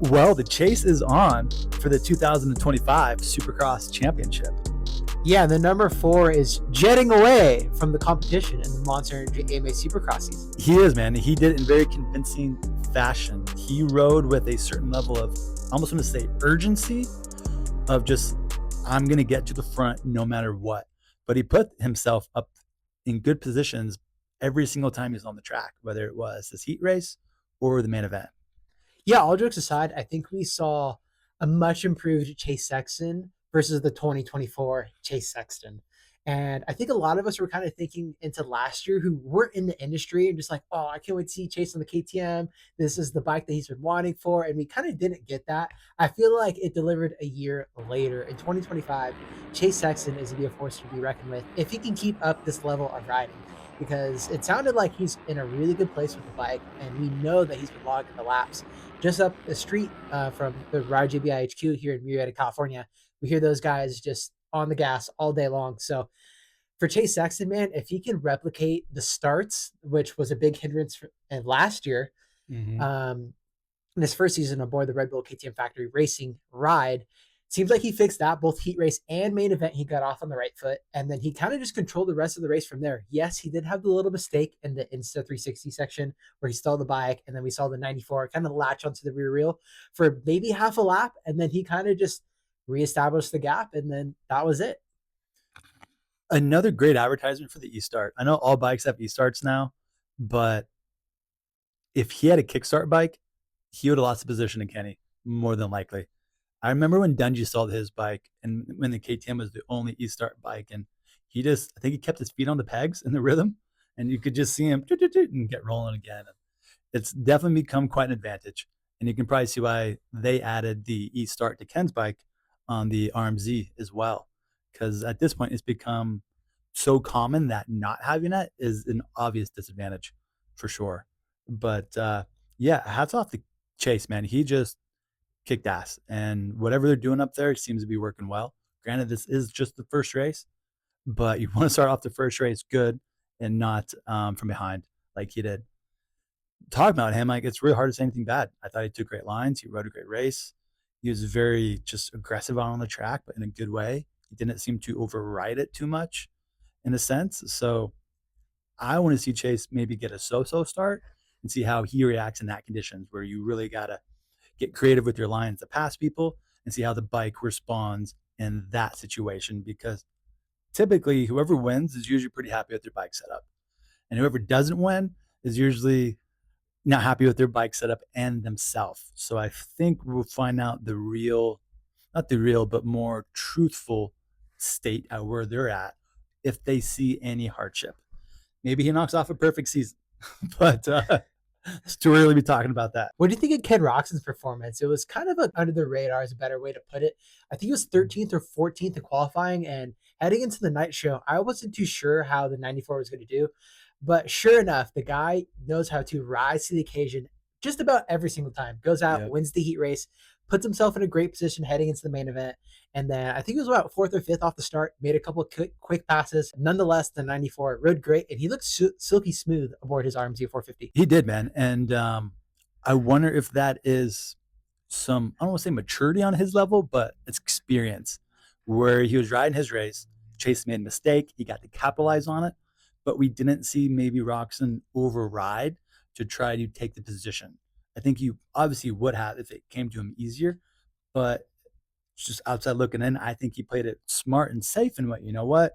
Well, the chase is on for the 2025 Supercross Championship. Yeah, the number 4 is jetting away from the competition in the Monster Energy AMA Supercross season. He is, man. He did it in very convincing fashion. He rode with a certain level of, I almost want to say, urgency of just, I'm going to get to the front no matter what. But he put himself up in good positions every single time he was on the track, whether it was this heat race or the main event. Yeah, all jokes aside, I think we saw a much improved Chase Sexton versus the 2024 Chase Sexton. And I think a lot of us were kind of thinking into last year who weren't in the industry and just like, oh, I can't wait to see Chase on the KTM. This is the bike that he's been wanting for. And we kind of didn't get that. I feel like it delivered a year later. In 2025, Chase Sexton is going to be a force to be reckoned with if he can keep up this level of riding. Because it sounded like he's in a really good place with the bike. And we know that he's been logging the laps just up the street from the Ride JBI HQ here in Murrieta, California. We hear those guys just on the gas all day long. So for Chase Sexton, man, if he can replicate the starts, which was a big hindrance last year, in his first season aboard the Red Bull KTM Factory Racing ride, seems like he fixed that both heat race and main event. He got off on the right foot, and then he kind of just controlled the rest of the race from there. Yes, he did have the little mistake in the Insta 360 section where he stalled the bike, and then we saw the 94 kind of latch onto the rear wheel for maybe half a lap, and then he kind of just reestablished the gap, and then that was it. Another great advertisement for the e-start. I know all bikes have e-starts now, but if he had a kickstart bike, he would have lost the position to Kenny, more than likely. I remember when Dungy sold his bike and when the KTM was the only e-start bike, and I think he kept his feet on the pegs in the rhythm, and you could just see him and get rolling again. It's definitely become quite an advantage, and you can probably see why they added the e-start to Ken's bike on the RMZ as well, because at this point it's become so common that not having that is an obvious disadvantage for sure. But yeah, hats off to Chase, man. He just kicked ass, and whatever they're doing up there seems to be working well. Granted, this is just the first race, but you want to start off the first race good and not from behind like he did. Talking about him, like, it's really hard to say anything bad. I thought he took great lines. He rode a great race. He was very just aggressive on the track, but in a good way. He didn't seem to override it too much in a sense. So I want to see Chase maybe get a so-so start and see how he reacts in that conditions where you really got to get creative with your lines to pass people and see how the bike responds in that situation, because typically whoever wins is usually pretty happy with their bike setup, and whoever doesn't win is usually not happy with their bike setup and themselves. So I think we'll find out the real, not the real, but more truthful state at where they're at if they see any hardship. Maybe he knocks off a perfect season, but it's too early to be talking about that. What do you think of Ken Roxon's performance? It was kind of under the radar is a better way to put it. I think he was 13th or 14th in qualifying, and heading into the night show, I wasn't too sure how the 94 was going to do. But sure enough, the guy knows how to rise to the occasion just about every single time. Goes out, wins the heat race, puts himself in a great position heading into the main event. And then I think he was about 4th or 5th off the start, made a couple of quick passes. Nonetheless, the 94 rode great, and he looked silky smooth aboard his RMZ 450. He did, man. And I wonder if that is some, I don't want to say maturity on his level, but it's experience, where he was riding his race. Chase made a mistake. He got to capitalize on it, but we didn't see maybe Roxon override to try to take the position. I think he obviously would have if it came to him easier, but just outside looking in, I think he played it smart and safe and went, you know what?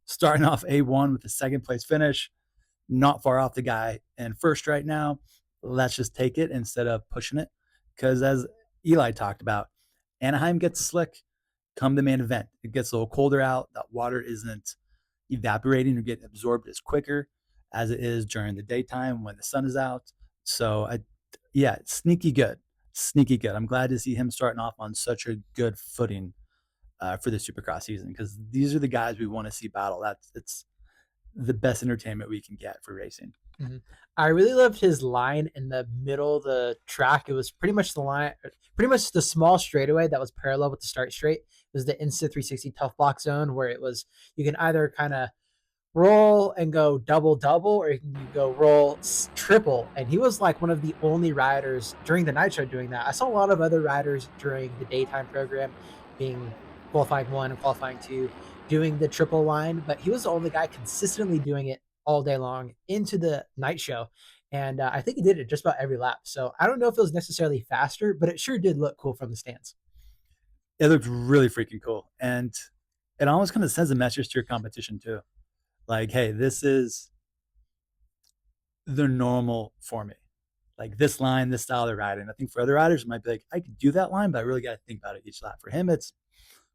Starting off A1 with a second place finish, not far off the guy in first right now. Let's just take it instead of pushing it. Because as Eli talked about, Anaheim gets slick come the main event. It gets a little colder out. That water isn't evaporating or getting absorbed as quicker as it is during the daytime when the sun is out. So, sneaky good. Sneaky good. I'm glad to see him starting off on such a good footing for the Supercross season, because these are the guys we want to see battle. It's the best entertainment we can get for racing. Mm-hmm. I really loved his line in the middle of the track. It was pretty much the small straightaway that was parallel with the start straight. It was the Insta 360 tough block zone where it was, you can either kind of roll and go double double, or you go roll triple. And he was like one of the only riders during the night show doing that. I saw a lot of other riders during the daytime program, being qualifying one and qualifying two, doing the triple line, but he was the only guy consistently doing it all day long into the night show. And I think he did it just about every lap. So I don't know if it was necessarily faster, but it sure did look cool from the stands. It looked really freaking cool, and it almost kind of sends a message to your competition too. Like, hey, this is the normal for me. Like this line, this style of riding. I think for other riders, it might be like, I could do that line, but I really got to think about it each lap. For him, it's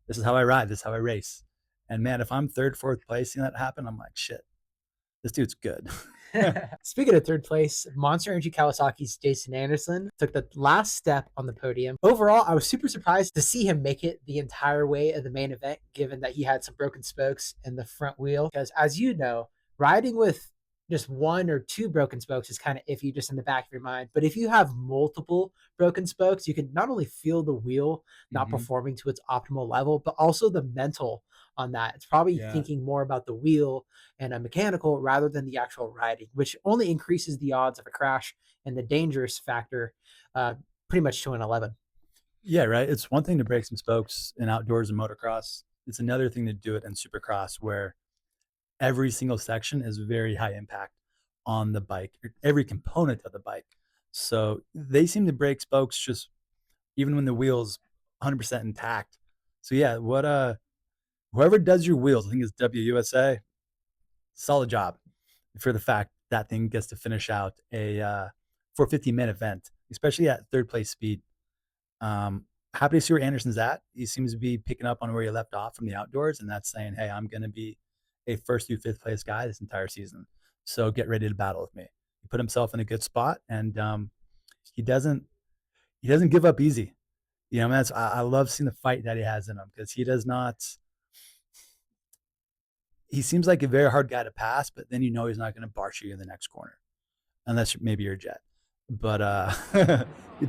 this is how I ride, this is how I race. And man, if I'm third, fourth place seeing that happen, I'm like, shit, this dude's good. Speaking of third place, Monster Energy Kawasaki's Jason Anderson took the last step on the podium. Overall, I was super surprised to see him make it the entire way of the main event, given that he had some broken spokes in the front wheel. Because as you know, riding with just one or two broken spokes is kind of iffy just in the back of your mind. But if you have multiple broken spokes, you can not only feel the wheel not Mm-hmm. performing to its optimal level, but also the mental on that. It's probably Yeah. thinking more about the wheel and a mechanical rather than the actual riding, which only increases the odds of a crash and the dangerous factor uh, pretty much to an 11. Yeah, right. It's one thing to break some spokes in outdoors and motocross. It's another thing to do it in Supercross, where every single section is very high impact on the bike, every component of the bike. So they seem to break spokes just even when the wheel's 100% intact. So yeah, what whoever does your wheels, I think it's WUSA, solid job for the fact that thing gets to finish out a 450-minute event, especially at third place speed. Um, Happy to see where Anderson's at. He seems to be picking up on where he left off from the outdoors, and that's saying, hey, I'm going to be a first through fifth place guy this entire season. So get ready to battle with me. He put himself in a good spot, and he doesn't give up easy. You know, that's I love seeing the fight that he has in him because he does not. He seems like a very hard guy to pass, but then you know he's not going to barge you in the next corner unless maybe you're Jet. But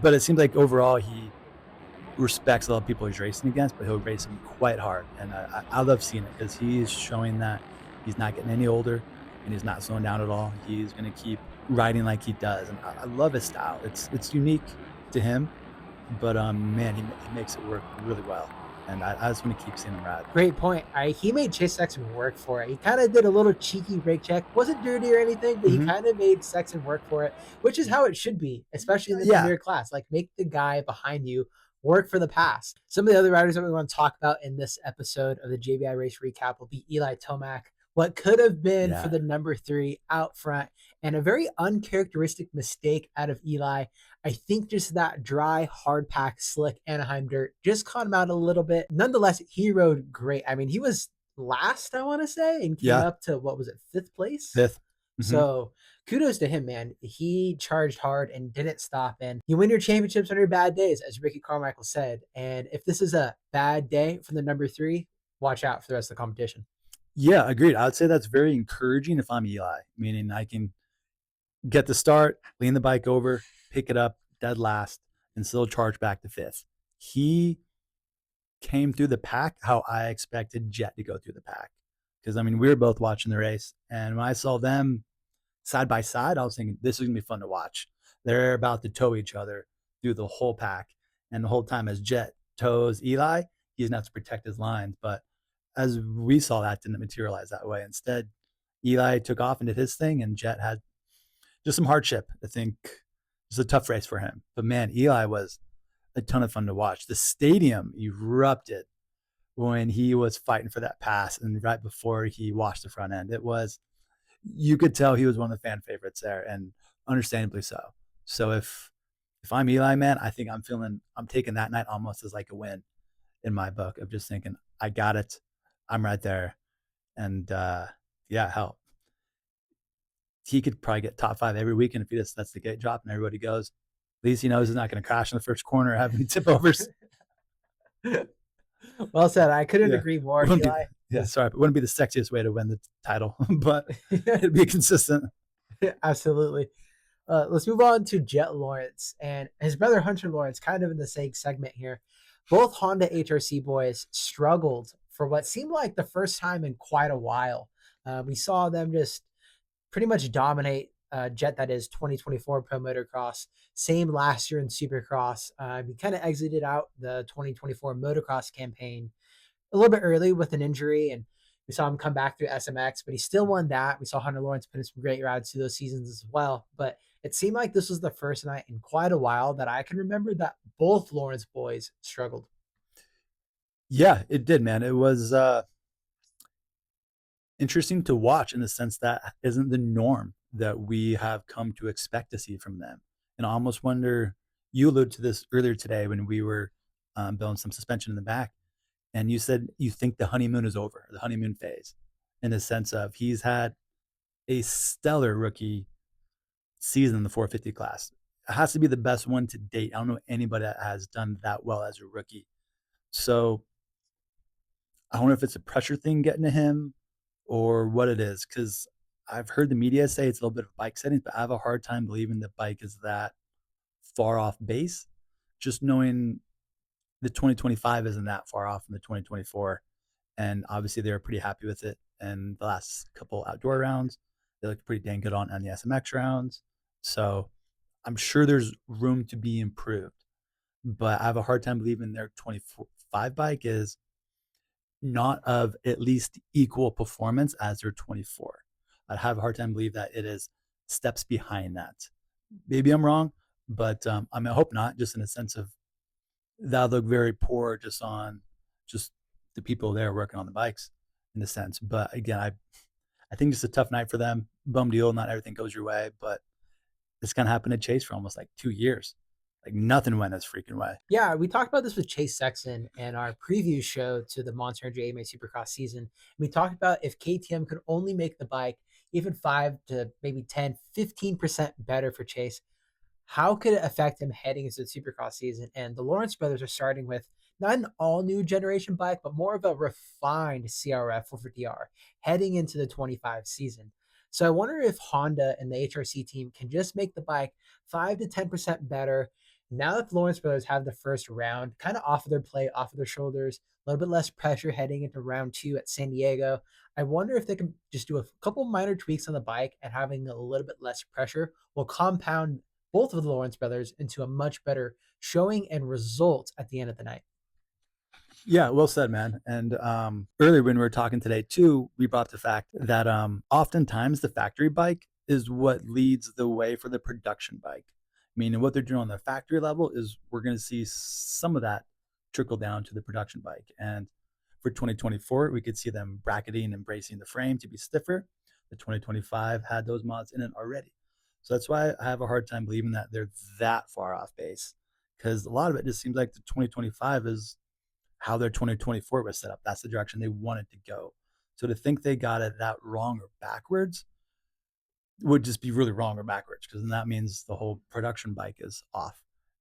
but it seems like overall he respects a lot of people he's racing against, but he'll race them quite hard. And I love seeing it because he's showing that he's not getting any older and he's not slowing down at all. He's going to keep riding like he does. And I love his style. It's unique to him, but man, he makes it work really well. And I just want to keep seeing him ride. Great point. He made Chase Sexton work for it. He kind of did a little cheeky brake check. Wasn't dirty or anything, but he Mm-hmm. kind of made Sexton work for it, which is how it should be, especially in the Yeah. premier class. Like, make the guy behind you work for the pass. Some of the other riders that we want to talk about in this episode of the JBI Race Recap will be Eli Tomac, what could have been for the number 3 out front, and a very uncharacteristic mistake out of Eli. I think just that dry, hard pack, slick Anaheim dirt just caught him out a little bit. Nonetheless, he rode great. I mean, he was last, I want to say, and came up to, what was it, 5th place? 5th. Mm-hmm. So kudos to him, man. He charged hard and didn't stop. And you win your championships on your bad days, as Ricky Carmichael said. And if this is a bad day for the number 3, watch out for the rest of the competition. Yeah, agreed. I would say that's very encouraging if I'm Eli, meaning I can get the start, lean the bike over, pick it up dead last, and still charge back to 5th. He came through the pack how I expected Jet to go through the pack. Because, I mean, we were both watching the race, and when I saw them side by side, I was thinking, this is going to be fun to watch. They're about to tow each other through the whole pack. And the whole time as Jet tows Eli, he's not to protect his lines. But as we saw, that didn't materialize that way. Instead, Eli took off and did his thing, and Jet had just some hardship. I think it was a tough race for him. But man, Eli was a ton of fun to watch. The stadium erupted when he was fighting for that pass and right before he washed the front end. It was, you could tell he was one of the fan favorites there, and understandably so. So if I'm Eli, man, I think I'm taking that night almost as like a win in my book of just thinking, I got it. I'm right there. And yeah, hell, he could probably get top 5 every weekend if he just lets the gate drop and everybody goes. At least he knows he's not going to crash in the first corner or have any tip overs. Well said. I couldn't agree more, Eli. Sorry, but it wouldn't be the sexiest way to win the title, but it'd be consistent. Absolutely. Let's move on to Jet Lawrence and his brother Hunter Lawrence, kind of in the same segment here. Both Honda HRC boys struggled for what seemed like the first time in quite a while We saw them just pretty much dominate Jet, that is 2024 Pro Motocross. Same last year in Supercross. We kind of exited out the 2024 motocross campaign a little bit early with an injury, and we saw him come back through SMX, but he still won that. We saw Hunter Lawrence put in some great rides through those seasons as well. But it seemed like this was the first night in quite a while that I can remember that both Lawrence boys struggled. Yeah, it did, man. It was interesting to watch in the sense that isn't the norm that we have come to expect to see from them. And I almost wonder, you alluded to this earlier today when we were building some suspension in the back, and you said you think the honeymoon is over, the honeymoon phase, in the sense of he's had a stellar rookie season in the 450 class. It has to be the best one to date. I don't know anybody that has done that well as a rookie. So I don't know if it's a pressure thing getting to him or what it is, because I've heard the media say it's a little bit of bike settings, but I have a hard time believing the bike is that far off base. Just knowing the 2025 isn't that far off from the 2024. And obviously they were pretty happy with it. And the last couple outdoor rounds, they looked pretty dang good on the SMX rounds. So I'm sure there's room to be improved. But I have a hard time believing their 25 bike is not of at least equal performance as their 24. I'd have a hard time believe that it is steps behind that. Maybe I'm wrong, but I mean, I hope not. Just in a sense of that look very poor, just on just the people there working on the bikes, in a sense. But again, I think it's a tough night for them. Bum deal. Not everything goes your way, but this kind of happened to Chase for almost like 2 years. Like nothing went his freaking way. Yeah, we talked about this with Chase Sexton in our preview show to the Monster Energy AMA Supercross season. We talked about if KTM could only make the bike even 5 to maybe 10, 15% better for Chase, how could it affect him heading into the Supercross season? And the Lawrence brothers are starting with not an all new generation bike, but more of a refined CRF 450R heading into the 25 season. So I wonder if Honda and the HRC team can just make the bike 5 to 10% better. Now that the Lawrence brothers have the first round kind of off of their plate, off of their shoulders, a little bit less pressure heading into round 2 at San Diego. I wonder if they can just do a couple minor tweaks on the bike, and having a little bit less pressure will compound both of the Lawrence brothers into a much better showing and result at the end of the night. Yeah, well said, man. And earlier when we were talking today too, we brought the fact that oftentimes the factory bike is what leads the way for the production bike. Meaning what they're doing on the factory level is we're going to see some of that trickle down to the production bike. And for 2024, we could see them bracketing and bracing the frame to be stiffer. The 2025 had those mods in it already. So that's why I have a hard time believing that they're that far off base, because a lot of it just seems like the 2025 is how their 2024 was set up. That's the direction they wanted to go. So to think they got it that wrong or backwards would just be really wrong or backwards, because then that means the whole production bike is off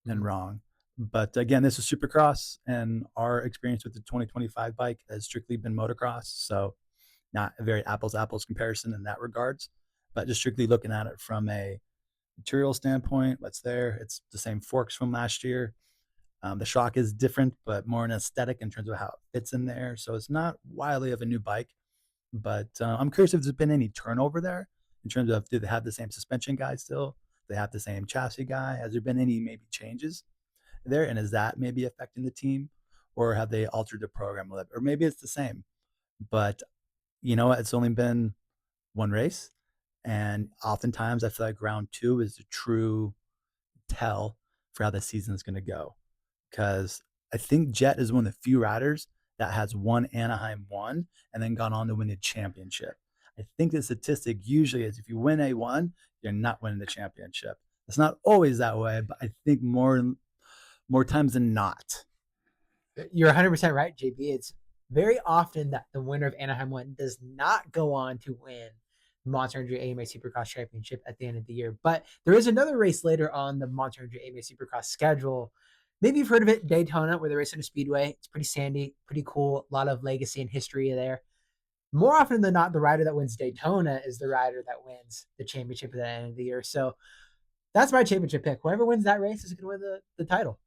and wrong. But again, this is Supercross, and our experience with the 2025 bike has strictly been motocross. So not a very apples apples comparison in that regards, but just strictly looking at it from a material standpoint, what's there. It's the same forks from last year. The shock is different, but more an aesthetic in terms of how it fits in there. So it's not wildly of a new bike, but I'm curious if there's been any turnover there in terms of, do they have the same suspension guy still? Do they have the same chassis guy? Has there been any maybe changes there? And is that maybe affecting the team? Or have they altered the program a little bit? Or maybe it's the same. But you know what? It's only been one race. And oftentimes I feel like round 2 is the true tell for how the season is going to go. Because I think Jet is one of the few riders that has won Anaheim 1 and then gone on to win the championship. I think the statistic usually is if you win A1, you're not winning the championship. It's not always that way, but I think more times than not. You're 100% right, JB. It's very often that the winner of Anaheim 1 does not go on to win Monster Energy AMA Supercross Championship at the end of the year. But there is another race later on the Monster Energy AMA Supercross schedule. Maybe you've heard of it, Daytona, where they race in a speedway. It's pretty sandy, pretty cool, a lot of legacy and history there. More often than not, the rider that wins Daytona is the rider that wins the championship at the end of the year. So that's my championship pick. Whoever wins that race is going to win the title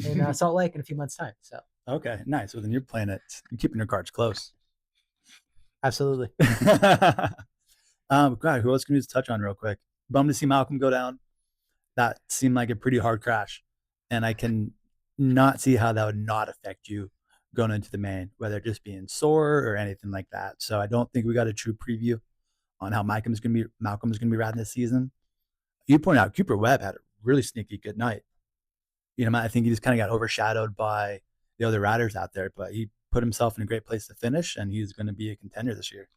in Salt Lake in a few months' time. So Okay, nice. So then you're playing it, you're keeping your cards close. Absolutely. God, who else can we just touch on real quick? Bummed to see Malcolm go down. That seemed like a pretty hard crash, and I can not see how that would not affect you going into the main, whether just being sore or anything like that. So I don't think we got a true preview on how Malcolm's gonna be riding this season. You point out Cooper Webb had a really sneaky good night. I think he just kind of got overshadowed by the other riders out there, but he put himself in a great place to finish, and he's going to be a contender this year.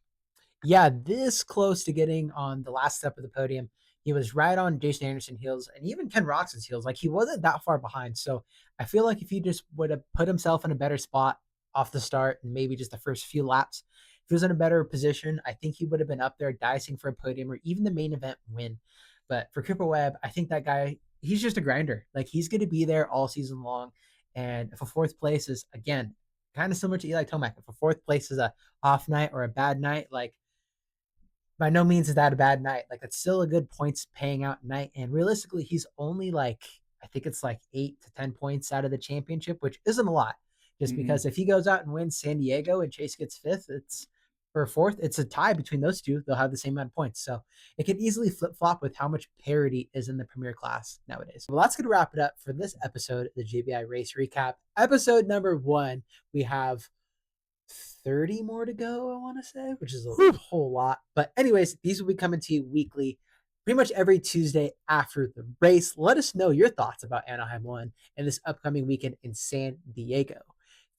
Yeah, this close to getting on the last step of the podium. He was right on Jason Anderson heels and even Ken Roxon's heels. Like he wasn't that far behind. So I feel like if he just would have put himself in a better spot off the start and maybe just the first few laps, if he was in a better position, I think he would have been up there dicing for a podium or even the main event win. But for Cooper Webb, I think that guy, he's just a grinder. Like he's going to be there all season long. And if a fourth place is, again, kind of similar to Eli Tomac, if a fourth place is a off night or a bad night, like by no means is that a bad night. Like it's still a good points paying out night. And realistically, he's only like, I think it's like 8 to 10 points out of the championship, which isn't a lot. Just Mm-hmm. because if he goes out and wins San Diego and Chase gets fifth, it's for fourth, it's a tie between those two. They'll have the same amount of points. So it could easily flip flop with how much parity is in the premier class nowadays. Well, that's going to wrap it up for this episode of the JBI Race Recap. Episode number 1, we have 30 more to go, I want to say, which is a whole lot. But, anyways, these will be coming to you weekly, pretty much every Tuesday after the race. Let us know your thoughts about Anaheim 1 and this upcoming weekend in San Diego.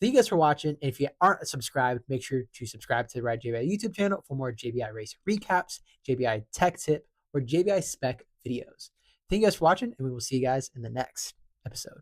Thank you guys for watching. And if you aren't subscribed, make sure to subscribe to the Ride JBI YouTube channel for more JBI race recaps, JBI tech tip, or JBI spec videos. Thank you guys for watching, and we will see you guys in the next episode.